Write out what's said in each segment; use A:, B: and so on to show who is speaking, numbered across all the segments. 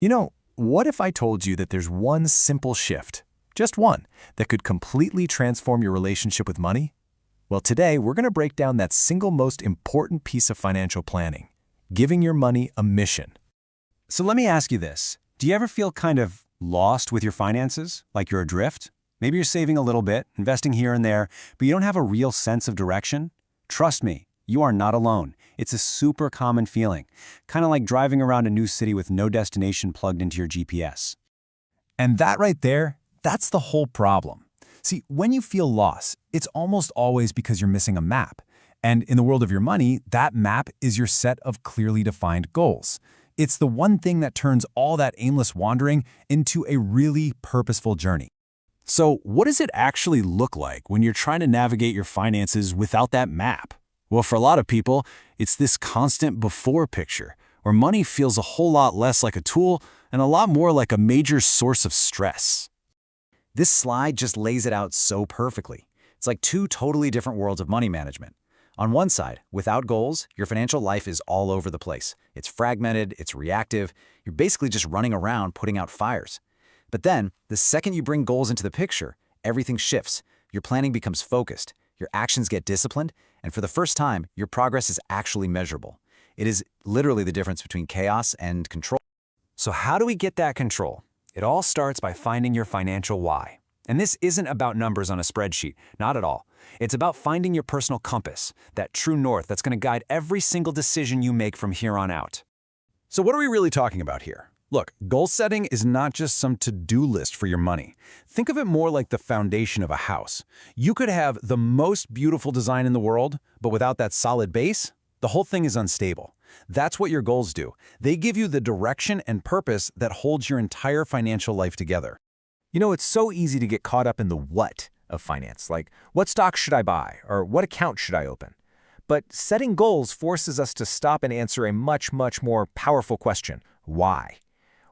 A: What if I told you that there's one simple shift, just one, that could completely transform your relationship with money? Well, today we're going to break down that single most important piece of financial planning, giving your money a mission.
B: So let me ask you this. Do you ever feel kind of lost with your finances, like you're adrift? Maybe you're saving a little bit, investing here and there, but you don't have a real sense of direction? Trust me, you are not alone. It's a super common feeling, kind of like driving around a new city with no destination plugged into your GPS.
A: And that right there, that's the whole problem. See, when you feel lost, it's almost always because you're missing a map. And in the world of your money, that map is your set of clearly defined goals. It's the one thing that turns all that aimless wandering into a really purposeful journey. So what does it actually look like when you're trying to navigate your finances without that map? Well, for a lot of people, it's this constant before picture, where money feels a whole lot less like a tool and a lot more like a major source of stress.
B: This slide just lays it out so perfectly. It's like two totally different worlds of money management. On one side, without goals, your financial life is all over the place. It's fragmented, it's reactive, you're basically just running around putting out fires. But then, the second you bring goals into the picture, everything shifts. Your planning becomes focused, your actions get disciplined, and for the first time, your progress is actually measurable. It is literally the difference between chaos and control.
A: So how do we get that control? It all starts by finding your financial why. And this isn't about numbers on a spreadsheet, not at all. It's about finding your personal compass, that true north that's going to guide every single decision you make from here on out. So what are we really talking about here? Look, goal setting is not just some to-do list for your money. Think of it more like the foundation of a house. You could have the most beautiful design in the world, but without that solid base, the whole thing is unstable. That's what your goals do. They give you the direction and purpose that holds your entire financial life together. It's so easy to get caught up in the what of finance, like what stock should I buy or what account should I open? But setting goals forces us to stop and answer a much, much more powerful question: why?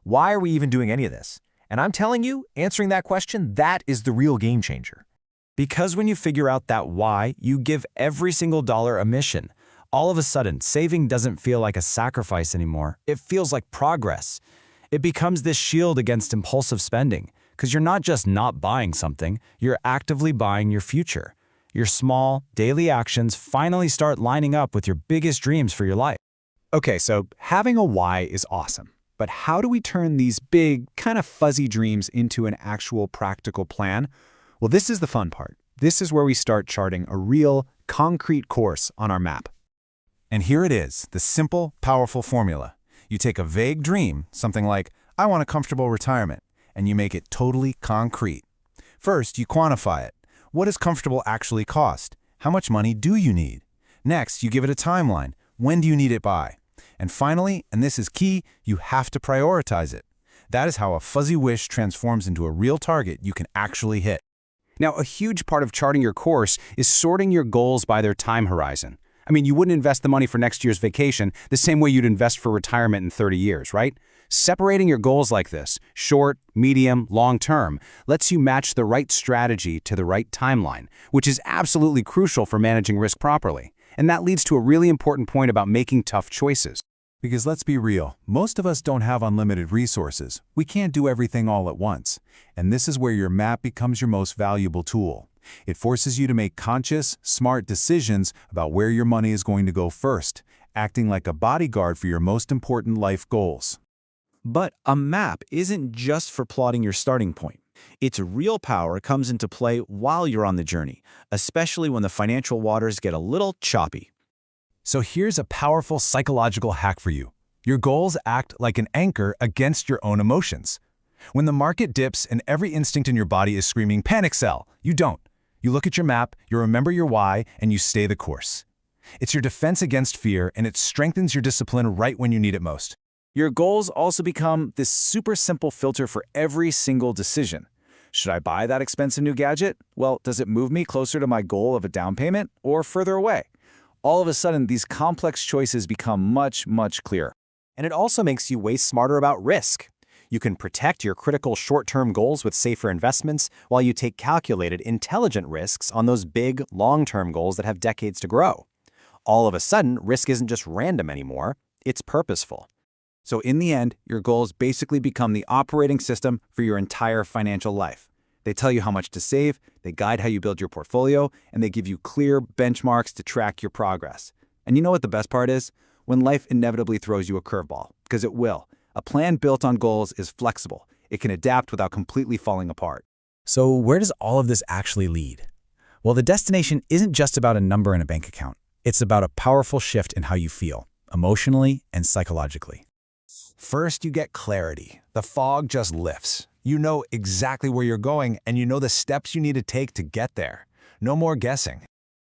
A: Why are we even doing any of this? And I'm telling you, answering that question, that is the real game changer. Because when you figure out that why, you give every single dollar a mission. All of a sudden, saving doesn't feel like a sacrifice anymore. It feels like progress. It becomes this shield against impulsive spending, because you're not just not buying something, you're actively buying your future. Your small, daily actions finally start lining up with your biggest dreams for your life. Okay, so having a why is awesome. But how do we turn these big, kind of fuzzy dreams into an actual practical plan? Well, this is the fun part. This is where we start charting a real, concrete course on our map. And here it is, the simple, powerful formula. You take a vague dream, something like, I want a comfortable retirement, and you make it totally concrete. First, you quantify it. What does comfortable actually cost? How much money do you need? Next, you give it a timeline. When do you need it by? And finally, and this is key, you have to prioritize it. That is how a fuzzy wish transforms into a real target you can actually hit.
B: Now, a huge part of charting your course is sorting your goals by their time horizon. I mean, you wouldn't invest the money for next year's vacation the same way you'd invest for retirement in 30 years, right? Separating your goals like this, short, medium, long-term, lets you match the right strategy to the right timeline, which is absolutely crucial for managing risk properly. And that leads to a really important point about making tough choices.
A: Because let's be real, most of us don't have unlimited resources. We can't do everything all at once. And this is where your map becomes your most valuable tool. It forces you to make conscious, smart decisions about where your money is going to go first, acting like a bodyguard for your most important life goals. But a map isn't just for plotting your starting point. Its real power comes into play while you're on the journey, especially when the financial waters get a little choppy. So here's a powerful psychological hack for you. Your goals act like an anchor against your own emotions. When the market dips and every instinct in your body is screaming, panic sell, you don't. You look at your map, you remember your why, and you stay the course. It's your defense against fear, and it strengthens your discipline right when you need it most. Your goals also become this super simple filter for every single decision. Should I buy that expensive new gadget? Well, does it move me closer to my goal of a down payment or further away? All of a sudden, these complex choices become much, much clearer. And it also makes you way smarter about risk. You can protect your critical short-term goals with safer investments while you take calculated, intelligent risks on those big, long-term goals that have decades to grow. All of a sudden, risk isn't just random anymore, it's purposeful.
B: So in the end, your goals basically become the operating system for your entire financial life. They tell you how much to save, they guide how you build your portfolio, and they give you clear benchmarks to track your progress. And you know what the best part is? When life inevitably throws you a curveball, because it will. A plan built on goals is flexible. It can adapt without completely falling apart.
C: So where does all of this actually lead? Well, the destination isn't just about a number in a bank account. It's about a powerful shift in how you feel, emotionally and psychologically.
A: First, you get clarity. The fog just lifts. You know exactly where you're going, and you know the steps you need to take to get there. No more guessing.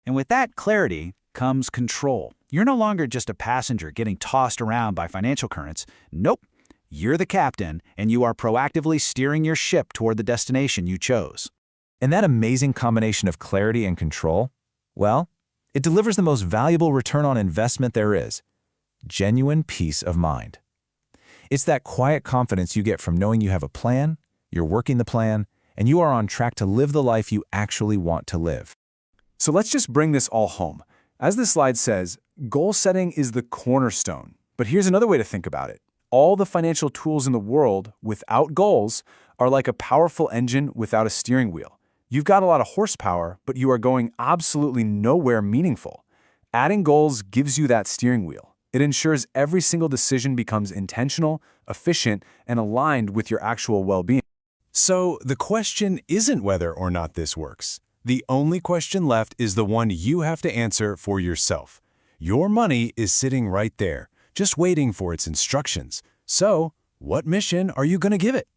B: And with that clarity comes control. You're no longer just a passenger getting tossed around by financial currents. Nope. You're the captain, and you are proactively steering your ship toward the destination you chose.
A: And that amazing combination of clarity and control, well, it delivers the most valuable return on investment there is: genuine peace of mind. It's that quiet confidence you get from knowing you have a plan, you're working the plan, and you are on track to live the life you actually want to live.
D: So let's just bring this all home. As the slide says, goal setting is the cornerstone. But here's another way to think about it. All the financial tools in the world without goals are like a powerful engine without a steering wheel. You've got a lot of horsepower, but you are going absolutely nowhere meaningful. Adding goals gives you that steering wheel. It ensures every single decision becomes intentional, efficient, and aligned with your actual well-being.
A: So the question isn't whether or not this works. The only question left is the one you have to answer for yourself. Your money is sitting right there, just waiting for its instructions. So, what mission are you going to give it?